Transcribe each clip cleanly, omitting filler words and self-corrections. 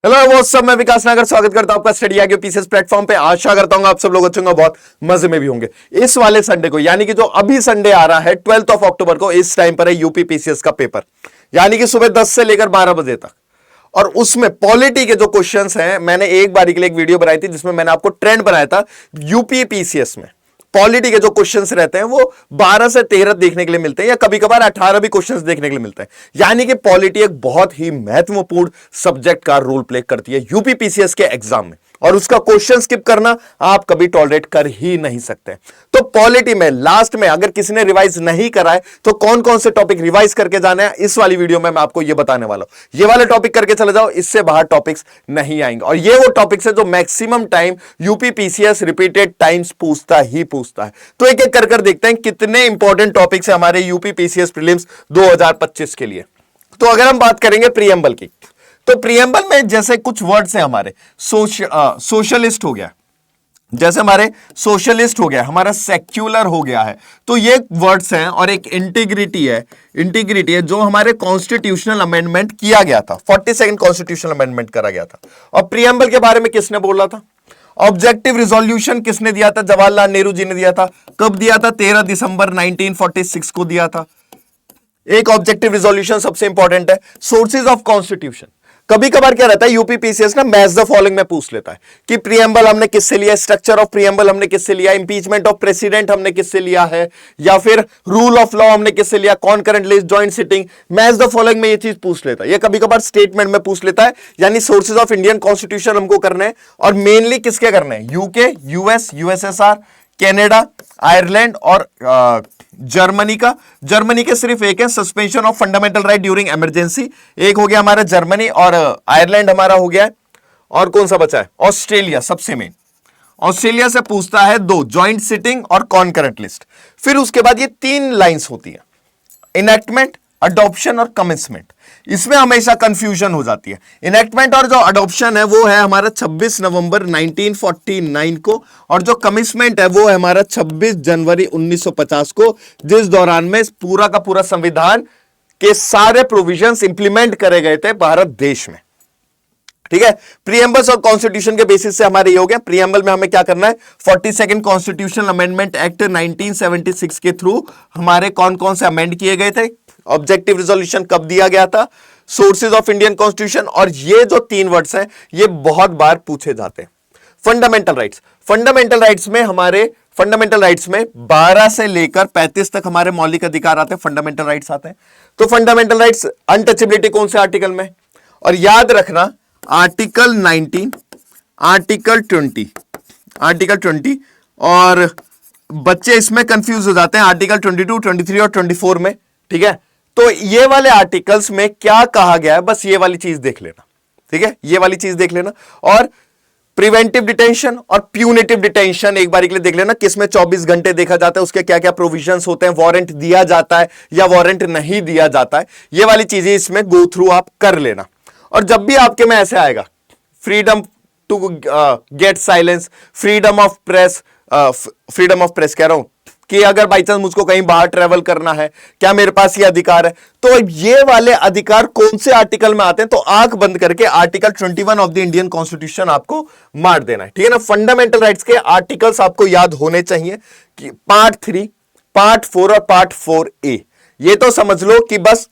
Hello वो सब मैं विकास नागर स्वागत करता हूं आपका स्टडी आगे पीसीएस प्लेटफॉर्म पे। आशा करता हूं आप सब लोग अच्छे होंगे, बहुत मजे में भी होंगे। इस वाले संडे को यानी कि जो अभी संडे आ रहा है 12 अक्टूबर को, इस टाइम पर है यूपी पीसीएस का पेपर, यानी कि सुबह 10 से लेकर 12 बजे तक। और उसमें पॉलिटी के जो क्वेश्चंस हैं, मैंने एक बारी के लिए एक वीडियो बनाई थी जिसमें मैंने आपको ट्रेंड बनाया था। यूपी पीसीएस में पॉलिटी के जो क्वेश्चंस रहते हैं वो 12 से 13 देखने के लिए मिलते हैं, या कभी कभार 18 भी क्वेश्चंस देखने के लिए मिलते हैं। यानी कि पॉलिटी एक बहुत ही महत्वपूर्ण सब्जेक्ट का रोल प्ले करती है यूपी पीसीएस के एग्जाम में, और उसका क्वेश्चन स्किप करना आप कभी टॉलरेट कर ही नहीं सकते। तो पॉलिटी में लास्ट में अगर किसी ने रिवाइज नहीं करा है तो कौन कौन से टॉपिक रिवाइज करके जाना है, इस वाली वीडियो में मैं आपको ये बताने वाला हूं। ये वाले टॉपिक करके चले जाओ, इससे बाहर टॉपिक्स नहीं आएंगे। और ये वो टॉपिक्स है जो maximum time UP PCS repeated times पूछता है। तो एक एक कर देखते हैं कितने इंपॉर्टेंट टॉपिक्स है हमारे यूपी पीसीएस प्रीलिम्स 2025 के लिए। तो अगर हम बात करेंगे प्रीएम्बल की, तो प्रीएम्बल में जैसे कुछ वर्ड्स हैं हमारे, सोशलिस्ट हो गया, जैसे हमारे सोशलिस्ट हो गया, हमारा सेक्युलर हो गया है, तो ये वर्ड्स हैं। और एक इंटीग्रिटी है जो हमारे कॉन्स्टिट्यूशनल अमेंडमेंट किया गया था, 42nd कॉन्स्टिट्यूशनल अमेंडमेंट करा गया था। और प्रीएम्बल के बारे में किसने बोला था? ऑब्जेक्टिव रिजोल्यूशन किसने दिया था? जवाहरलाल नेहरू जी ने दिया था। कब दिया था? 13 दिसंबर 1946 को दिया था। एक ऑब्जेक्टिव रिजोल्यूशन सबसे इंपॉर्टेंट है। सोर्सेज ऑफ कॉन्स्टिट्यूशन, कभी कभार क्या रहता है यूपी पीसीएस ना मैच द फॉलोइंग में पूछ लेता है कि प्रीएम्बल हमने किससे लिया, स्ट्रक्चर ऑफ प्रीएम्बल हमने किससे लिया, इंपीचमेंट ऑफ प्रेसिडेंट हमने किससे लिया है, या फिर रूल ऑफ लॉ हमने किससे लिया, concurrent list, joint sitting, match the following में ये चीज पूछ लेता है। ये कभी कभार स्टेटमेंट में पूछ लेता है, यानी सोर्सेज ऑफ इंडियन कॉन्स्टिट्यूशन हमको करने हैं, और मेनली किसके करने हैं? UK, US, USSR, Canada, Ireland और जर्मनी के सिर्फ एक है, suspension of fundamental right during emergency. एक हो गया हमारा जर्मनी, और आयरलैंड हमारा हो गया है। और कौन सा बचा है? ऑस्ट्रेलिया, सबसे मेन। ऑस्ट्रेलिया से पूछता है 2, जॉइंट सिटिंग और कॉन्करेंट लिस्ट। फिर उसके बाद ये 3 लाइंस होती है, इनैक्टमेंट, अडॉप्शन और कमिंसमेंट। इसमें हमेशा कंफ्यूजन हो जाती है। इनैक्टमेंट और जो अडॉप्शन है वो है हमारा 26 नवंबर 1949 को, और जो कमिंसमेंट है वो है हमारा 26 जनवरी 1950 को, जिस दौरान में पूरा का पूरा संविधान के सारे प्रोविजंस इंप्लीमेंट करे गए थे भारत देश में। ठीक है, प्रीएम्बल्स और कॉन्स्टिट्यूशन के बेसिस से हमारे ये हो गया। प्रीएम्बल में हमें क्या करना है? 42nd कॉन्स्टिट्यूशनल अमेंडमेंट एक्ट 1976 के थ्रू हमारे कौन कौन से अमेंड किए गए थे, ऑब्जेक्टिव रिजोल्यूशन कब दिया गया था, सोर्सेज ऑफ इंडियन कॉन्स्टिट्यूशन, और ये जो 3 वर्ड्स हैं ये बहुत बार पूछे जाते हैं। फंडामेंटल राइट्स में हमारे फंडामेंटल राइट्स में 12 से लेकर 35 तक हमारे मौलिक अधिकार आते हैं, फंडामेंटल राइट्स आते हैं। तो फंडामेंटल राइट्स, अनटचेबिलिटी कौन से आर्टिकल में? और याद रखना आर्टिकल 19, आर्टिकल 20, और बच्चे इसमें कंफ्यूज हो जाते हैं आर्टिकल 22, 23 और 24 में। ठीक है, तो ये वाले आर्टिकल्स में क्या कहा गया है, बस ये वाली चीज देख लेना। ठीक है, ये वाली चीज देख लेना। और प्रिवेंटिव डिटेंशन और प्यूनिटिव डिटेंशन एक बार के लिए देख लेना, किसमें 24 घंटे देखा जाता है, उसके क्या क्या प्रोविजंस होते हैं, वारंट दिया जाता है या वारंट नहीं दिया जाता है, ये वाली चीजें इसमें गो थ्रू आप कर लेना। और जब भी आपके में ऐसे आएगा freedom to get silence, freedom of press कह रहा हूं कि अगर बाई चांस मुझको कहीं बाहर ट्रेवल करना है, क्या मेरे पास ये अधिकार है? तो ये वाले अधिकार कौन से आर्टिकल में आते हैं? तो आंख बंद करके article 21 of the Indian constitution आपको मार देना है। ठीक है ना, फंडामेंटल राइट्स के आर्टिकल्स आपको याद होने चाहिए कि पार्ट 3, पार्ट 4 और पार्ट 4A। ये तो समझ लो कि बस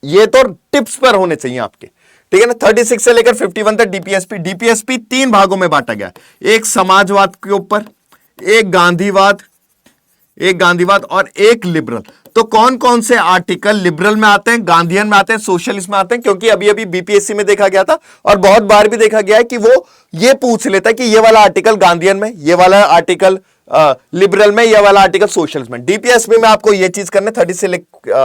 ये तो टिप्स पर होने चाहिए आपके। ठीक है ना, 36 से लेकर 51 तक डीपीएसपी 3 भागों में बांटा गया, एक समाजवाद के ऊपर, एक गांधीवाद और एक लिबरल। तो कौन कौन से आर्टिकल लिबरल में आते हैं, गांधीयन में आते हैं, सोशलिस्ट में आते हैं? क्योंकि अभी अभी बीपीएससी में देखा गया था और बहुत बार भी देखा गया है कि वो ये पूछ लेता है कि ये वाला आर्टिकल गांधीयन में, ये वाला आर्टिकल लिबरल में, ये वाला आर्टिकल सोशलिस्ट में। डीपीएसपी में आपको ये चीज करना है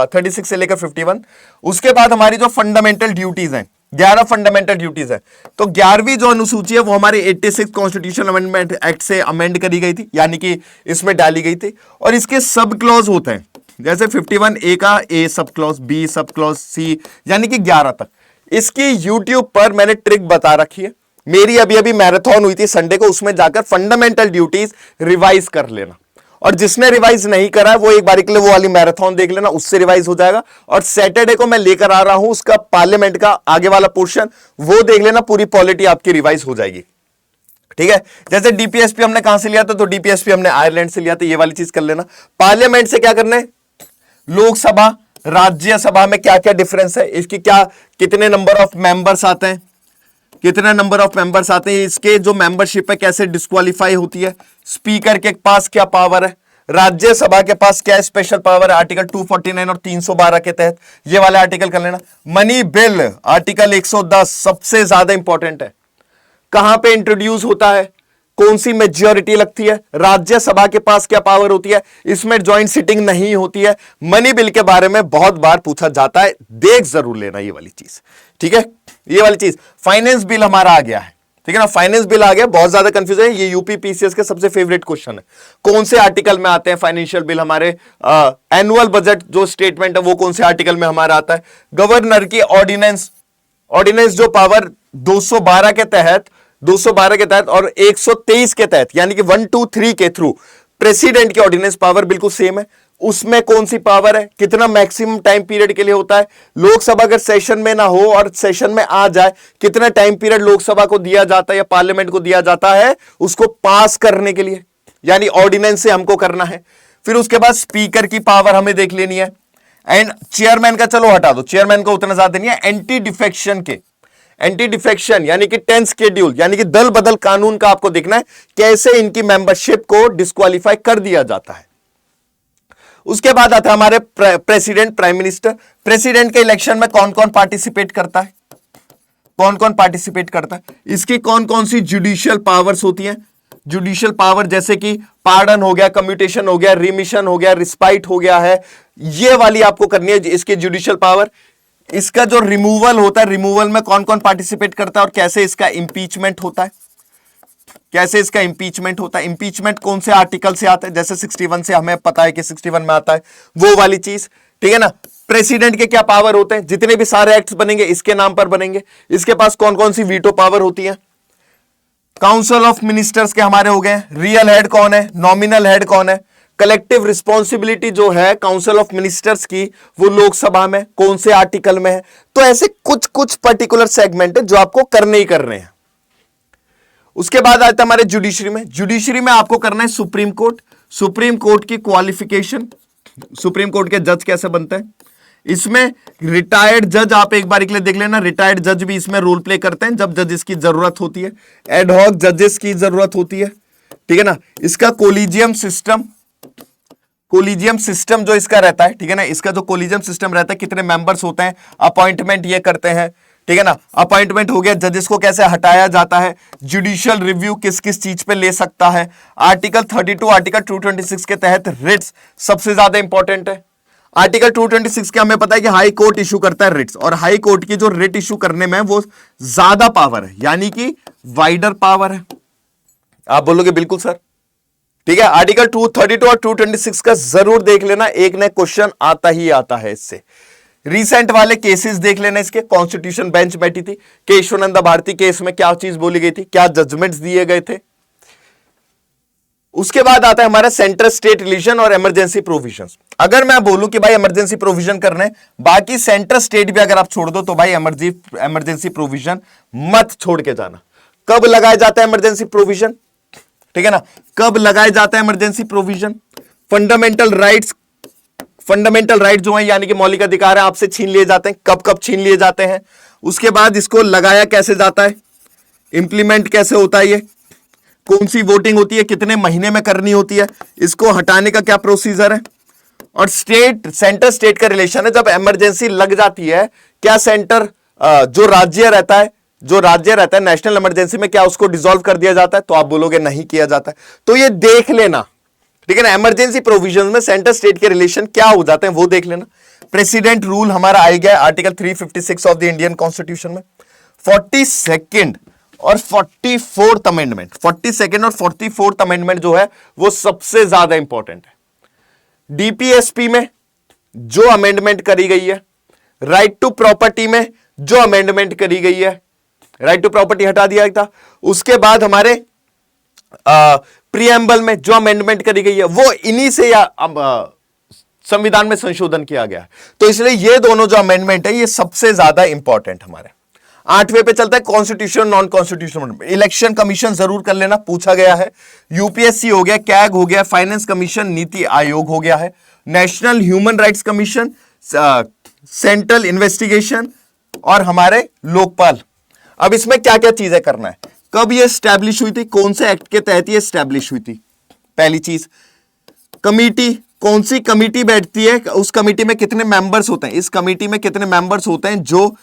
36 से लेकर 51। उसके बाद हमारी जो फंडामेंटल ड्यूटीज हैं, 11 फंडामेंटल ड्यूटीज है। तो 11वीं जो अनुसूची है वो हमारे 86 कॉन्स्टिट्यूशनल अमेंडमेंट एक्ट से अमेंड करी गई थी, यानी कि इसमें डाली गई थी। और इसके सब क्लॉज होते हैं, जैसे 51A का A sub clause, B sub clause, C, यानी कि 11 तक। इसकी YouTube पर मैंने ट्रिक बता रखी है, मेरी अभी अभी मैराथन हुई थी संडे को, उसमें जाकर फंडामेंटल ड्यूटीज रिवाइज कर लेना। और जिसने रिवाइज नहीं करा है वो एक बार के लिए वो वाली मैराथन देख लेना, उससे रिवाइज हो जाएगा। और सैटरडे को मैं लेकर आ रहा हूं उसका पार्लियामेंट का आगे वाला पोर्शन, वो देख लेना, पूरी पॉलिटी आपकी रिवाइज हो जाएगी। ठीक है, जैसे डीपीएसपी हमने कहां से लिया था, तो डीपीएसपी हमने आयरलैंड से लिया था, ये वाली चीज कर लेना। पार्लियामेंट से क्या करना है, लोकसभा राज्यसभा में क्या क्या डिफरेंस है, इसकी क्या कितने नंबर ऑफ मेंबर्स आते हैं, कितने नंबर ऑफ मेंबर्स आते हैं, इसके जो मेंबरशिप है कैसे डिस्क्वालीफाई होती है, स्पीकर के पास क्या पावर है, राज्यसभा के पास क्या स्पेशल पावर है आर्टिकल 249 और 312 के तहत, ये वाले आर्टिकल कर लेना। मनी बिल आर्टिकल 110 सबसे ज्यादा इंपॉर्टेंट है, कहां पे इंट्रोड्यूस होता है, कौन सी मेजॉरिटी लगती है, राज्यसभा के पास क्या पावर होती है, इसमें ज्वाइंट सिटिंग नहीं होती है। मनी बिल के बारे में बहुत बार पूछा जाता है, देख जरूर लेना ये वाली चीज। ठीक है, ये वाली चीज। फाइनेंस बिल हमारा आ गया है, ठीक है ना, फाइनेंस बिल आ गया, बहुत ज्यादा कंफ्यूजन है, ये यूपी पीसीएस के सबसे फेवरेट क्वेश्चन है। कौन से आर्टिकल में आते हैं फाइनेंशियल बिल हमारे, एनुअल बजट जो स्टेटमेंट है वो कौन से आर्टिकल में हमारा आता है। गवर्नर की ऑर्डिनेंस, ऑर्डिनेंस जो पावर 212 के तहत, 212 के तहत और 123 के तहत, यानी कि 1, 2, 3 के थ्रू प्रेसिडेंट की ऑर्डिनेंस पावर बिल्कुल सेम है। उसमें कौन सी पावर है, कितना मैक्सिमम टाइम पीरियड के लिए होता है, लोकसभा अगर सेशन में ना हो और सेशन में आ जाए, कितना टाइम पीरियड लोकसभा को दिया जाता है या पार्लियामेंट को दिया जाता है उसको पास करने के लिए, यानी ऑर्डिनेंस से हमको करना है। फिर उसके बाद स्पीकर की पावर हमें देख लेनी है, एंड चेयरमैन का चलो हटा दो, चेयरमैन को उतना ज्यादा नहीं है। एंटी डिफेक्शन के, एंटी डिफेक्शन यानी कि 10 शेड्यूल यानी कि दल बदल कानून का आपको देखना है, कैसे इनकी मेंबरशिप को डिस्क्वालीफाई कर दिया जाता है। उसके बाद आता है हमारे प्रेसिडेंट, प्राइम मिनिस्टर। प्रेसिडेंट के इलेक्शन में कौन कौन पार्टिसिपेट करता है, कौन कौन पार्टिसिपेट करता है, इसकी कौन कौन सी जुडिशियल पावर्स होती हैं। जुडिशियल पावर जैसे कि पार्डन हो गया, कम्यूटेशन हो गया, रिमिशन हो गया, रिस्पाइट हो गया है, ये वाली आपको करनी है इसकी जुडिशियल पावर। इसका जो रिमूवल होता है, रिमूवल में कौन कौन पार्टिसिपेट करता है और कैसे इसका इंपीचमेंट होता है, कैसे इसका इंपीचमेंट होता है। इंपीचमेंट कौन से आर्टिकल से आता है, जैसे 61 से हमें पता है कि 61 में आता है, वो वाली चीज। ठीक है ना। प्रेसिडेंट के क्या पावर होते हैं, जितने भी सारे एक्ट्स बनेंगे इसके नाम पर बनेंगे। इसके पास कौन कौन सी वीटो पावर होती है। काउंसिल ऑफ मिनिस्टर्स के हमारे हो गए, रियल हेड कौन है, नॉमिनल हेड कौन है। कलेक्टिव रिस्पॉन्सिबिलिटी जो है काउंसिल ऑफ मिनिस्टर्स की, वो लोकसभा में कौन से आर्टिकल में है। तो ऐसे कुछ कुछ पर्टिकुलर सेगमेंट है जो आपको करने ही करने हैं। उसके बाद आता है हमारे जुडिशरी में। जुडिशरी में आपको करना है सुप्रीम कोर्ट। सुप्रीम कोर्ट की क्वालिफिकेशन, सुप्रीम कोर्ट के जज कैसे बनते हैं। इसमें रिटायर्ड जज आप एक बार के लिए देख लेना, रिटायर्ड जज भी इसमें रोल प्ले करते हैं जब जजेस की जरूरत होती है, एडहॉक जजेस की जरूरत होती है। ठीक है ना। इसका कोलिजियम सिस्टम, कोलिजियम सिस्टम जो इसका रहता है, ठीक है ना, इसका जो कोलिजियम सिस्टम रहता है, कितने मेंबर्स होते हैं, अपॉइंटमेंट ये करते हैं। ठीक है ना। अपॉइंटमेंट हो गया, जजेस को कैसे हटाया जाता है, जुडिशियल रिव्यू किस किस चीज पे ले सकता है। आर्टिकल 32, आर्टिकल 226 के तहत रिट्स सबसे ज्यादा इंपॉर्टेंट है। आर्टिकल 226 के हमें पता है कि हाई कोर्ट इशू करता है रिट्स, और हाई कोर्ट की जो रिट इशू करने में वो ज्यादा पावर है, यानी कि वाइडर पावर है। आप बोलोगे बिल्कुल सर, ठीक है। आर्टिकल 232 और 226 का जरूर देख लेना, एक नया क्वेश्चन आता ही आता है इससे। रिसेंट वाले केसेस देख लेना इसके। कॉन्स्टिट्यूशन बेंच बैठी थी, केशवानंद भारती केस में क्या चीज बोली गई थी, क्या जजमेंट्स दिए गए थे। उसके बाद आता है हमारा सेंट्रल स्टेट रिलीजन और इमरजेंसी प्रोविजंस। अगर मैं बोलूं कि भाई इमरजेंसी प्रोविजन करने, बाकी सेंट्रल स्टेट भी अगर आप छोड़ दो तो भाई इमरजेंसी प्रोविजन मत छोड़ के जाना। कब लगाया जाता है इमरजेंसी प्रोविजन, ठीक है ना, कब लगाया जाता है emergency provision. Fundamental rights, fundamental right जो है यानी कि मौलिक अधिकार है, आपसे छीन लिए जाते हैं, कब कब छीन लिए जाते हैं। उसके बाद इसको लगाया कैसे जाता है, इंप्लीमेंट कैसे होता है, ये कौन सी वोटिंग होती है, कितने महीने में करनी होती है, इसको हटाने का क्या प्रोसीजर है। और स्टेट, सेंटर स्टेट का रिलेशन है, जब इमरजेंसी लग जाती है क्या सेंटर जो राज्य रहता है, जो राज्य रहता है नेशनल इमरजेंसी में, क्या उसको डिसॉल्व कर दिया जाता है। तो आप बोलोगे नहीं किया जाता है, तो ये देख लेना, ठीक है ना। इमरजेंसी प्रोविजन में सेंटर स्टेट के रिलेशन क्या हो जाते हैं वो देख लेना। प्रेसिडेंट रूल हमारा आ गया article 356 of the Indian constitution में। 42nd और 44th अमेंडमेंट, 42nd और 44th अमेंडमेंट जो है वो सबसे ज्यादा इंपॉर्टेंट है। डीपीएसपी में जो अमेंडमेंट करी गई है, राइट टू प्रॉपर्टी में जो अमेंडमेंट करी गई है, राइट टू प्रॉपर्टी हटा दिया था। उसके बाद हमारे प्रीएम्बल में जो अमेंडमेंट करी गई है वो इन्हीं से या संविधान में संशोधन किया गया है। तो इसलिए ये दोनों जो अमेंडमेंट है ये सबसे ज्यादा इंपॉर्टेंट हमारे। 8वें पे चलता है constitution non constitutional. Election commission जरूर कर लेना, पूछा गया है। यूपीएससी हो गया, कैग हो गया, फाइनेंस कमीशन, नीति आयोग हो गया है, national human rights commission, central investigation और हमारे लोकपाल। अब इसमें क्या क्या चीजें करना है, कब ये स्टैब्लिश हुई थी, कौन से एक्ट के तहत ये स्टैब्लिश हुई थी। पहली चीज कमिटी, कौन सी कमिटी बैठती है, उस कमिटी में कितने मेंबर्स होते हैं, इस कमिटी में कितने मेंबर्स होते हैं जो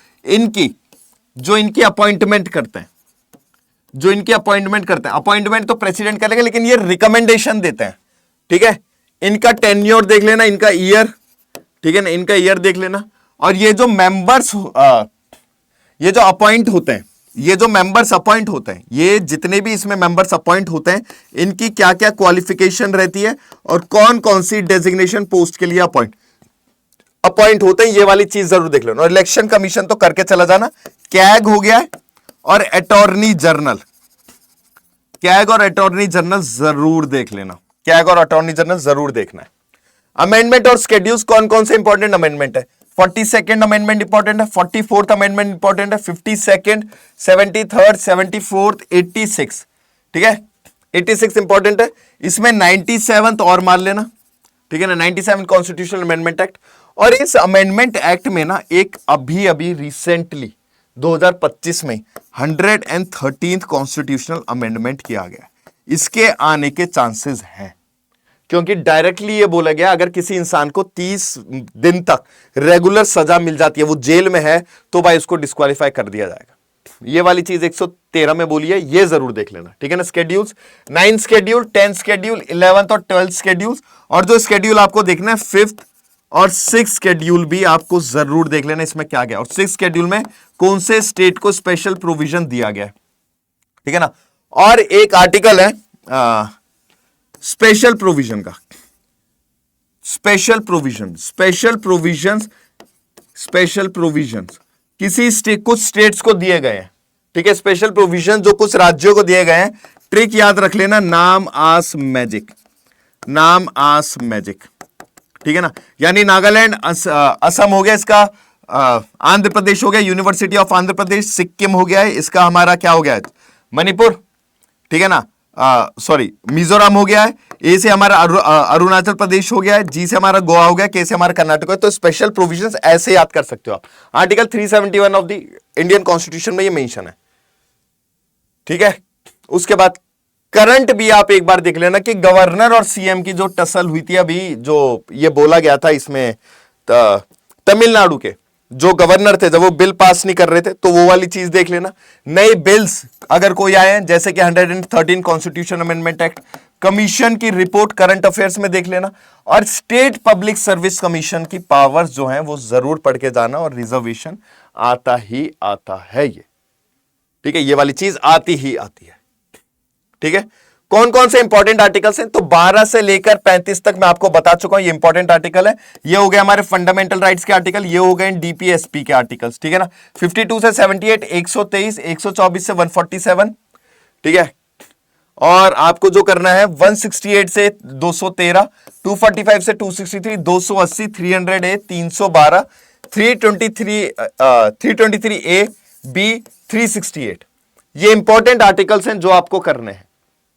इनकी अपॉइंटमेंट करते हैं, जो इनकी अपॉइंटमेंट करते हैं। अपॉइंटमेंट तो प्रेसिडेंट करेगा लेकिन ये रिकमेंडेशन देते हैं, ठीक है। इनका टेन्योर देख लेना, इनका ईयर, ठीक है ना, इनका ईयर देख लेना। और ये जो मेंबर्स ये जो अपॉइंट होते हैं, ये जो मेंबर्स अपॉइंट होते हैं, ये जितने भी इसमें मेंबर्स अपॉइंट होते हैं, इनकी क्या क्या क्वालिफिकेशन रहती है और कौन कौन सी डेजिग्नेशन पोस्ट के लिए अपॉइंट होते हैं, ये वाली चीज जरूर देख लेना। और इलेक्शन कमीशन तो करके चला जाना। कैग हो गया है और अटॉर्नी जनरल, कैग और अटॉर्नी जनरल जरूर देख लेना, कैग और अटॉर्नी जनरल जरूर देखना है। अमेंडमेंट और शेड्यूल्स कौन कौन से इंपॉर्टेंट अमेंडमेंट है, 42nd अमेंडमेंट इंपॉर्टेंट है, 44th अमेंडमेंट इंपॉर्टेंट है, 52nd, 73rd, 74th, 86, ठीक है, 86 इंपॉर्टेंट है। इसमें 97th और मार लेना, ठीक है ना, 97 कॉन्स्टिट्यूशनल अमेंडमेंट एक्ट। और इस अमेंडमेंट एक्ट में ना एक अभी रिसेंटली 2025 में 113th कॉन्स्टिट्यूशनल अमेंडमेंट किया गया। इसके आने के चांसेस हैं क्योंकि डायरेक्टली ये बोला गया अगर किसी इंसान को 30 दिन तक रेगुलर सजा मिल जाती है, वो जेल में है, तो भाई उसको डिस्क्वालीफाई कर दिया जाएगा। ये वाली चीज 113 में बोली है, ये जरूर देख लेना, ठीक है ना। स्केड्यूल्स 9 स्केड्यूल, 10 स्केड्यूल, 11th और 12th स्केड्यूल्स। और जो स्केड्यूल आपको देखना है 5th और 6th स्केड्यूल भी आपको जरूर देख लेना, इसमें क्या गया और 6th स्केड्यूल में कौन से स्टेट को स्पेशल प्रोविजन दिया गया है, ठीक है ना। और एक आर्टिकल है स्पेशल प्रोविजन का, स्पेशल प्रोविजंस किसी स्टेट, कुछ स्टेट्स को दिए गए हैं, ठीक है। स्पेशल प्रोविजन जो कुछ राज्यों को दिए गए हैं, ट्रिक याद रख लेना, नाम आस मैजिक, ठीक है ना। यानी नागालैंड, असम हो गया इसका, आंध्र प्रदेश हो गया, यूनिवर्सिटी ऑफ आंध्र प्रदेश, सिक्किम हो गया है इसका, हमारा क्या हो गया है, मणिपुर, ठीक है ना, सॉरी मिजोरम हो गया है, ए से हमारा अरुणाचल प्रदेश हो गया है, जी से हमारा गोवा हो गया, के से हमारा कर्नाटक है। तो स्पेशल प्रोविजंस ऐसे याद कर सकते हो आप। Article 371 of the Indian constitution में ये मेंशन है, ठीक है। उसके बाद करंट भी आप एक बार देख लेना कि गवर्नर और सीएम की जो टसल हुई थी अभी, जो ये बोला गया था इसमें, तमिलनाडु के जो गवर्नर थे जब वो बिल पास नहीं कर रहे थे, तो वो वाली चीज देख लेना। नए बिल्स अगर कोई आए हैं जैसे कि 113 कॉन्स्टिट्यूशन अमेंडमेंट एक्ट, कमीशन की रिपोर्ट करंट अफेयर्स में देख लेना। और स्टेट पब्लिक सर्विस कमीशन की पावर्स जो हैं वो जरूर पढ़ के जाना। और रिजर्वेशन आता ही आता है ये, ठीक है, ये वाली चीज आती ही आती है, ठीक है। कौन कौन से इंपॉर्टेंट आर्टिकल्स हैं, तो 12 से लेकर 35 तक मैं आपको बता चुका हूं, ये इंपॉर्टेंट आर्टिकल है। ये हो गए हमारे फंडामेंटल राइट्स के आर्टिकल, ये हो गए डीपीएसपी के आर्टिकल्स, ठीक है ना। 52 से 78, 123, 124 से 147, ठीक है। और आपको जो करना है 168 से 213, 245 से 263, 280, 300A, 312, 323A, B, 368, ये इंपॉर्टेंट आर्टिकल्स हैं जो आपको करने हैं,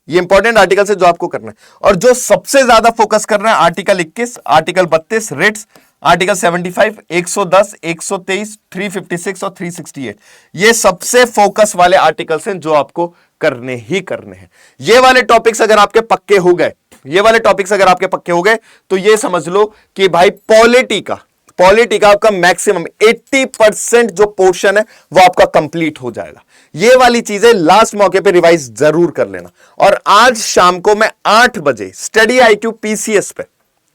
ये इंपॉर्टेंट आर्टिकल है जो आपको करना है। और जो सबसे ज्यादा फोकस करना है आर्टिकल 21, आर्टिकल 32 रिट्स, आर्टिकल 75, 110, 123, 356 और 368, ये सबसे फोकस वाले आर्टिकल्स हैं जो आपको करने ही करने हैं। ये वाले टॉपिक्स अगर आपके पक्के हो गए, ये वाले टॉपिक्स अगर आपके पक्के हो गए, तो ये समझ लो कि भाई पॉलिटी का आपका मैक्सिमम 80% जो पोर्शन है वो आपका कंप्लीट हो जाएगा। ये वाली चीजें लास्ट मौके पे रिवाइज जरूर कर लेना। और आज शाम को मैं 8 बजे स्टडी आईक्यू पीसीएस पे,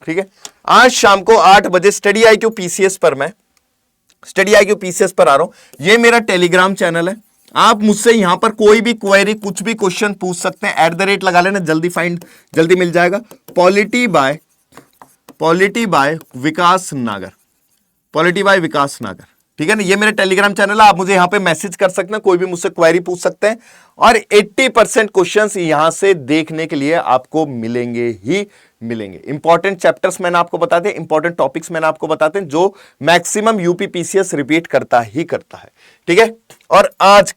ठीक है, आज शाम को 8 बजे स्टडी आईक्यू पीसीएस पर मैं स्टडी आईक्यू पीसीएस पर आ रहा हूं। ये मेरा टेलीग्राम चैनल है, आप मुझसे यहां पर कोई भी क्वेरी, कुछ भी क्वेश्चन पूछ सकते हैं, @ लगा लेना, जल्दी मिल जाएगा। पॉलिटी बाय विकास नागर, ठीक है ना, ये मेरे टेलीग्राम चैनल है, आप मुझे यहां पे मैसेज कर सकते हैं, कोई भी मुझसे क्वेरी पूछ सकते हैं, और 80% क्वेश्चंस यहां से देखने के लिए आपको मिलेंगे ही मिलेंगे। इंपॉर्टेंट चैप्टर्स मैंने आपको बताते हैं, इंपॉर्टेंट टॉपिक्स मैंने आपको बताते हैं, जो मैक्सिमम यूपीपीसीएस रिपीट करता ही करता है। ठीक है, और आज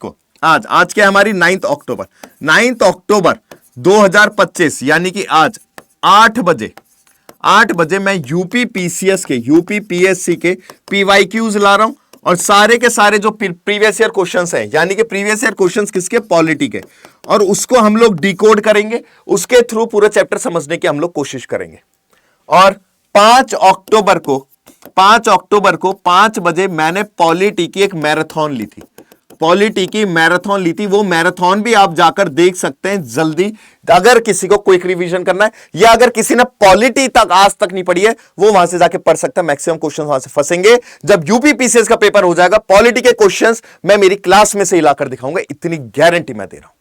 क्या हमारी 9 अक्टूबर 9 अक्टूबर 2025, यानी कि आज 8 बजे मैं यूपीपीसीएस के यूपीपीएससी के पीवाईक्यूज ला रहा हूं, और सारे के सारे जो प्रीवियस ईयर क्वेश्चंस हैं, यानी कि प्रीवियस ईयर क्वेश्चंस किसके, पॉलिटी के, और उसको हम लोग डिकोड करेंगे, उसके थ्रू पूरा चैप्टर समझने की हम लोग कोशिश करेंगे। और 5 अक्टूबर को 5 बजे मैंने पॉलिटी की एक मैराथन ली थी, वो मैराथन भी आप जाकर देख सकते हैं जल्दी, अगर किसी को क्विक रिवीजन करना है, या अगर किसी ने पॉलिटी तक आज तक नहीं पढ़ी है, वो वहां से जाके पढ़ सकता है। मैक्सिमम क्वेश्चंस वहां से फंसेंगे। जब यूपीपीसीएस का पेपर हो जाएगा, पॉलिटी के क्वेश्चंस मैं मेरी क्लास में से हिलाकर दिखाऊंगा, इतनी गारंटी मैं दे रहा हूं।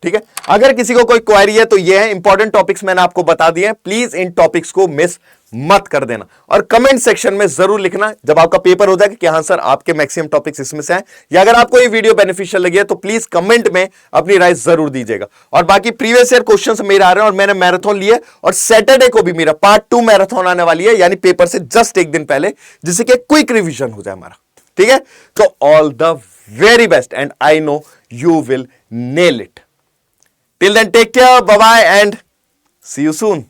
ठीक है, अगर किसी को कोई क्वेरी है तो ये है, इंपॉर्टेंट टॉपिक्स मैंने आपको बता दिए हैं, प्लीज इन टॉपिक्स को मिस मत कर देना, और कमेंट सेक्शन में जरूर लिखना जब आपका पेपर हो जाएगा कि हां सर आपके मैक्सिमम टॉपिक्स इसमें से हैं, या अगर आपको ये वीडियो बेनिफिशियल लगी है तो प्लीज कमेंट में अपनी राय जरूर दीजिएगा। और बाकी प्रीवियस ईयर क्वेश्चंस मेरे आ रहे हैं, और मैंने मैराथन लिया, और सैटरडे को भी मेरा पार्ट 2 मैराथन आने वाली है, यानी पेपर से जस्ट एक दिन पहले, जिससे कि क्विक रिविजन हो जाए हमारा। ठीक है, तो all the very best, and I know you will nail it. Till then, take care, bye bye, and see you soon.